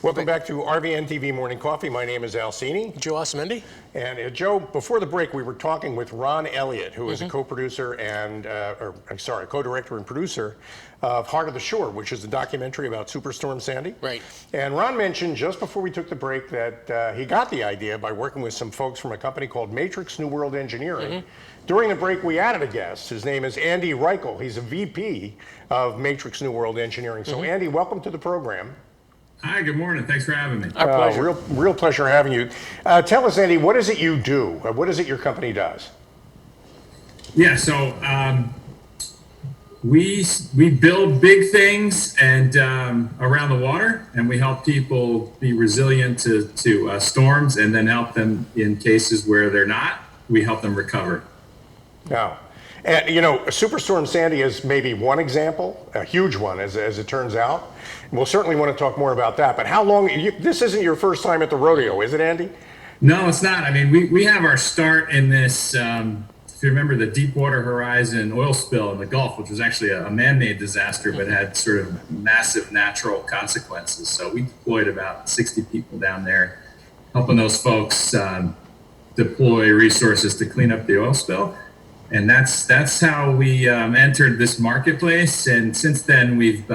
Welcome back to RVN TV Morning Coffee. My name is Al Cini. Joe Osmendi. And Joe, before the break, we were talking with Ron Elliot, who is a co-producer and, co-director and producer of Heart of the Shore, which is a documentary about Superstorm Sandy. Right. And Ron mentioned just before we took the break that he got the idea by working with some folks from a company called Matrix New World Engineering. During the break, we added a guest. His name is Andy Raichle. He's a VP of Matrix New World Engineering. So Andy, welcome to the program. Hi, good morning. Thanks for having me. Our pleasure. Real pleasure having you. Tell us, Andy, what is it you do? What is it your company does? Yeah, so we build big things and around the water, and we help people be resilient to storms, and then help them in cases where they're not. We help them recover. Now, and you know, Superstorm Sandy is maybe one example, a huge one, as it turns out. We'll certainly want to talk more about that. But how long? This isn't your first time at the rodeo, is it, Andy? No, it's not. I mean, we have our start in this. If you remember the Deepwater Horizon oil spill in the Gulf, which was actually a man-made disaster, but had sort of massive natural consequences. So we deployed about 60 people down there, helping those folks deploy resources to clean up the oil spill. And that's how we entered this marketplace. And since then, we've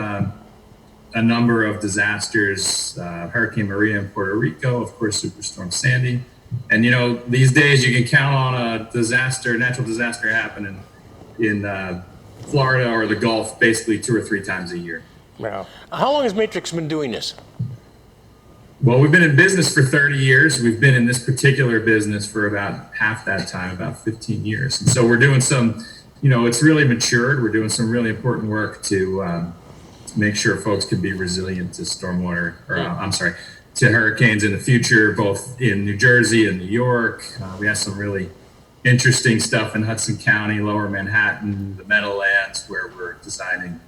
a number of disasters, Hurricane Maria in Puerto Rico, of course, Superstorm Sandy. And, you know, these days you can count on a natural disaster happening in Florida or the Gulf basically 2 or 3 times a year. Wow. How long has Matrix been doing this? Well, we've been in business for 30 years. We've been in this particular business for about half that time, about 15 years. And so we're doing some, you know, it's really matured. We're doing some really important work to make sure folks can be resilient to stormwater, or to hurricanes in the future, both in New Jersey and New York. We have some really interesting stuff in Hudson County, Lower Manhattan, the Meadowlands, where we're designing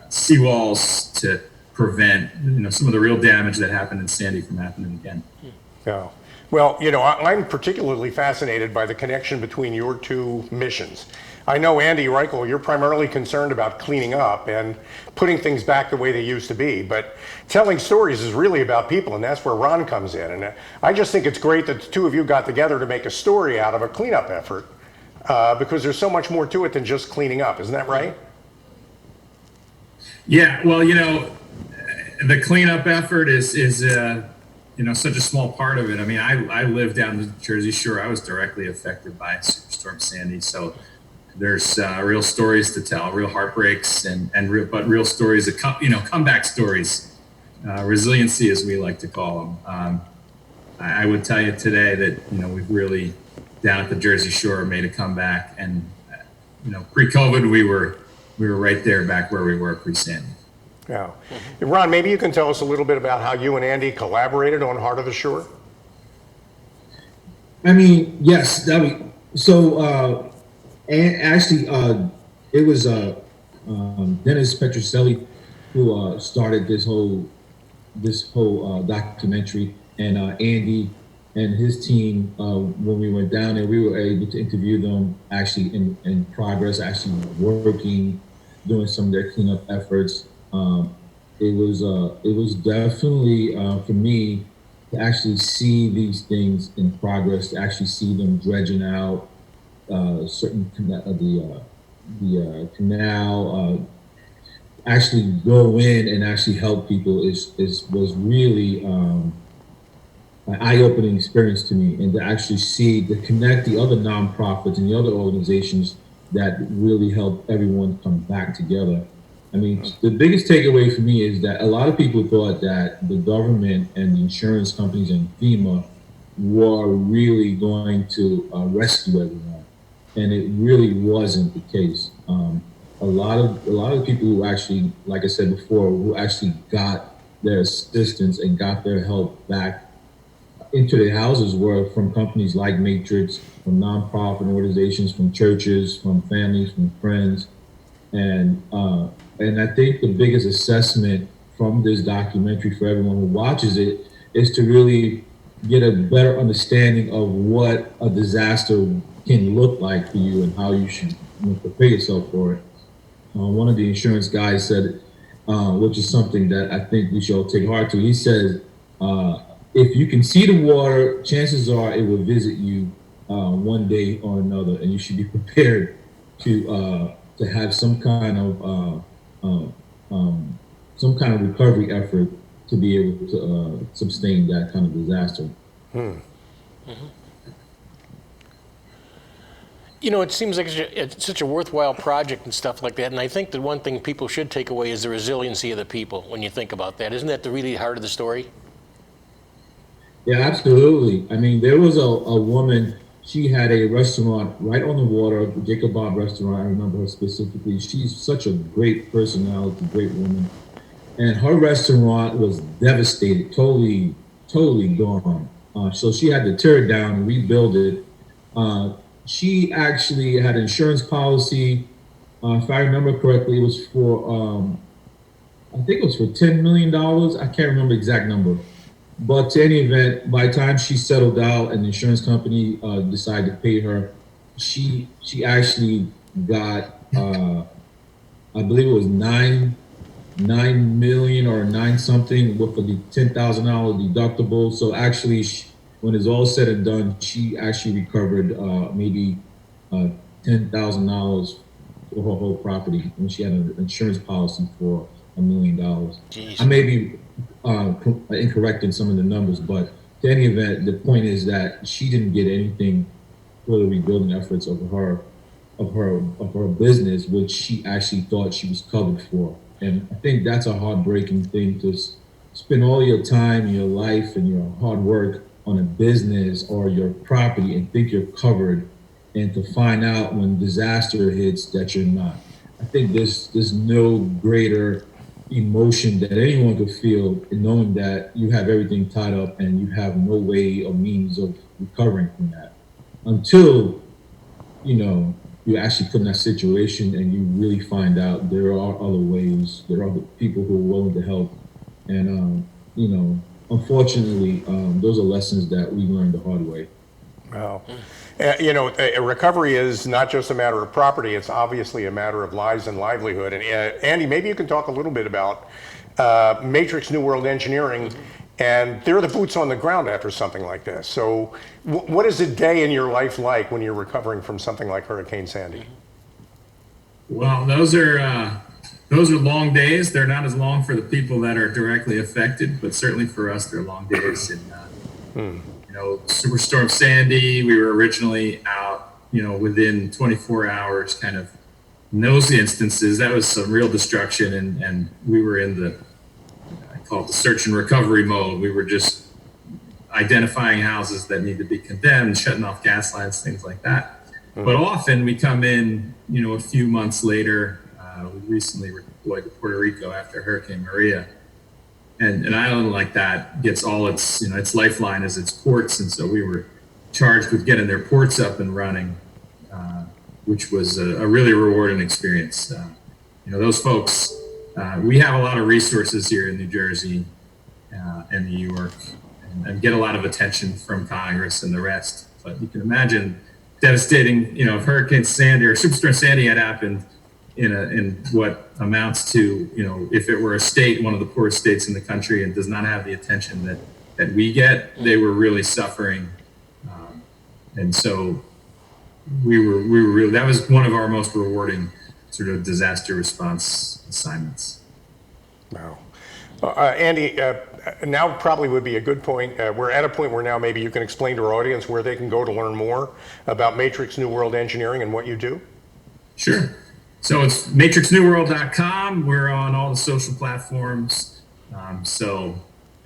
seawalls to prevent, you know, some of the real damage that happened in Sandy from happening again. Yeah. Well, you know, I'm particularly fascinated by the connection between your two missions. I know, Andy Raichle, you're primarily concerned about cleaning up and putting things back the way they used to be, but telling stories is really about people, and that's where Ron comes in. And I just think it's great that the two of you got together to make a story out of a cleanup effort, because there's so much more to it than just cleaning up. Isn't that right? Yeah, well, you know, the cleanup effort is you know, such a small part of it. I mean, I live down the Jersey Shore. I was directly affected by Superstorm Sandy, so there's real stories to tell, real heartbreaks, but real stories, comeback stories, resiliency, as we like to call them. I would tell you today that, you know, we've really down at the Jersey Shore made a comeback, and you know, pre-COVID we were right there back where we were pre-Sandy. Yeah. Ron, maybe you can tell us a little bit about how you and Andy collaborated on Heart of the Shore? I mean, yes. And actually, it was Dennis Petrocelli who started this whole documentary, and Andy and his team. When we went down there, we were able to interview them actually in progress, actually working, doing some of their cleanup efforts. It was definitely for me to actually see these things in progress, to actually see them dredging out certain the canal, actually go in and actually help people was really an eye-opening experience to me, and to actually see, to connect the other nonprofits and the other organizations that really help everyone come back together. I mean, the biggest takeaway for me is that a lot of people thought that the government and the insurance companies and FEMA were really going to rescue everyone, and it really wasn't the case. A lot of people who actually, like I said before, who actually got their assistance and got their help back into their houses were from companies like Matrix, from nonprofit organizations, from churches, from families, from friends, and I think the biggest assessment from this documentary for everyone who watches it is to really get a better understanding of what a disaster can look like for you and how you should prepare yourself for it. One of the insurance guys said, which is something that I think we should all take heart to, he says, If you can see the water, chances are it will visit you one day or another, and you should be prepared to have some kind of recovery effort to be able to sustain that kind of disaster. You know, it seems like it's such a worthwhile project and stuff like that. And I think the one thing people should take away is the resiliency of the people when you think about that. Isn't that the really heart of the story? Yeah, absolutely. I mean, there was a woman, she had a restaurant right on the water, the Jacob Bob restaurant. I remember her specifically. She's such a great personality, great woman. And her restaurant was devastated, totally gone. So she had to tear it down and rebuild it. She actually had an insurance policy. If I remember correctly, it was for, I think it was for $10 million. I can't remember the exact number. But to any event, by the time she settled out and the insurance company decided to pay her, she actually got, I believe it was $9 million or 9 something with a $10,000 deductible. So actually, when it's all said and done, she actually recovered maybe $10,000 for her whole property when she had an insurance policy for $1 million. Jeez. I may be incorrect in some of the numbers, but to any event, the point is that she didn't get anything for the rebuilding efforts of her business, which she actually thought she was covered for. And I think that's a heartbreaking thing, to spend all your time, your life, and your hard work on a business or your property and think you're covered, and to find out when disaster hits that you're not. I think there's no greater emotion that anyone could feel in knowing that you have everything tied up and you have no way or means of recovering from that until you actually put in that situation and you really find out there are other ways, there are people who are willing to help. And unfortunately, those are lessons that we learned the hard way. Wow. A recovery is not just a matter of property, it's obviously a matter of lives and livelihood. And Andy, maybe you can talk a little bit about Matrix New World Engineering, and they're the boots on the ground after something like this. So what is a day in your life like when you're recovering from something like Hurricane Sandy? Well, those are long days. They're not as long for the people that are directly affected, but certainly for us, they're long days. And Superstorm Sandy, we were originally out, within 24 hours, kind of in those instances, that was some real destruction. And we were in I call it the search and recovery mode. We were just identifying houses that need to be condemned, shutting off gas lines, things like that. But often we come in, a few months later. We recently were deployed to Puerto Rico after Hurricane Maria. And an island like that gets all its lifeline is its ports. And so we were charged with getting their ports up and running, which was a really rewarding experience. Those folks, we have a lot of resources here in New Jersey and New York, and get a lot of attention from Congress and the rest. But you can imagine devastating, if Hurricane Sandy or Superstorm Sandy had happened in what amounts to, if it were a state, one of the poorest states in the country, and does not have the attention that we get, they were really suffering. And so we were really, that was one of our most rewarding sort of disaster response assignments. Wow. Andy, now probably would be a good point. We're at a point where now maybe you can explain to our audience where they can go to learn more about Matrix New World Engineering and what you do. Sure. So it's matrixnewworld.com. We're on all the social platforms. So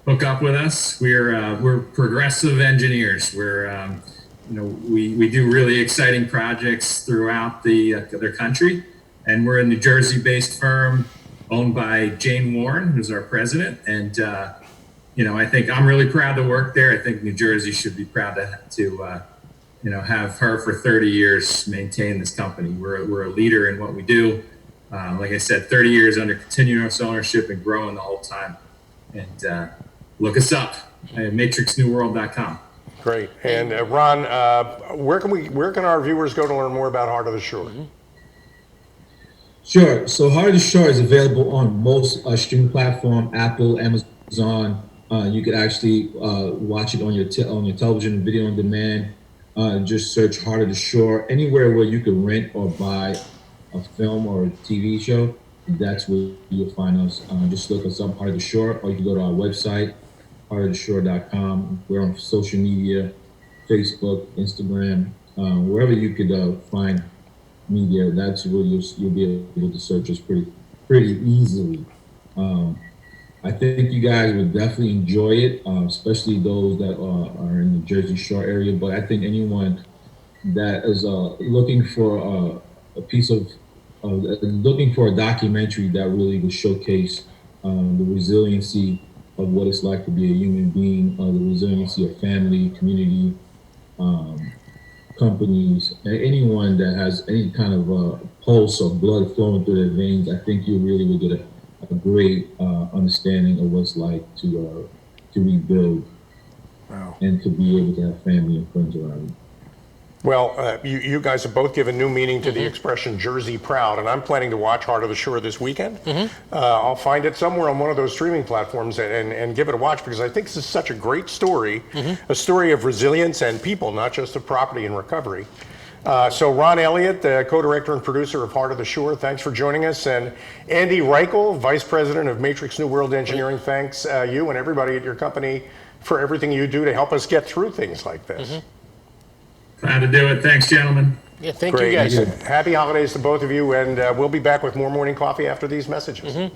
hook up with us. We're progressive engineers. We're we do really exciting projects throughout their country, and we're a New Jersey-based firm owned by Jane Warren, who's our president. And I think I'm really proud to work there. I think New Jersey should be proud to have her for 30 years maintain this company. We're a leader in what we do. Like I said, 30 years under continuous ownership and growing the whole time. And look us up at matrixnewworld.com. Great. And Ron, where can our viewers go to learn more about Heart of the Shore? Sure. So Heart of the Shore is available on most streaming platforms, Apple, Amazon, You could actually watch it on your on your television, video on demand. Just search Heart of the Shore anywhere where you can rent or buy a film or a TV show. That's where you'll find us. Just look us up, Heart of the Shore, or you can go to our website, heartoftheshore.com. We're on social media, Facebook, Instagram, wherever you could find media. That's where you'll be able to search us pretty easily. I think you guys would definitely enjoy it, especially those that are in the Jersey Shore area. But I think anyone that is looking for a piece of, looking for a documentary that really would showcase the resiliency of what it's like to be a human being, the resiliency of family, community, companies, and anyone that has any kind of pulse or blood flowing through their veins, I think you really will get a great understanding of what it's like to rebuild. Wow. And to be able to have family and friends around you. Well, you guys have both given new meaning to the expression Jersey Proud, and I'm planning to watch Heart of the Shore this weekend. I'll find it somewhere on one of those streaming platforms and give it a watch, because I think this is such a great story, a story of resilience and people, not just of property and recovery. So Ron Elliot, the co-director and producer of Heart of the Shore, thanks for joining us. And Andy Raichle, Vice President of Matrix New World Engineering, thanks you and everybody at your company for everything you do to help us get through things like this. Glad to do it. Thanks, gentlemen. Yeah, thank Great. you guys. Happy holidays to both of you, and we'll be back with more morning coffee after these messages.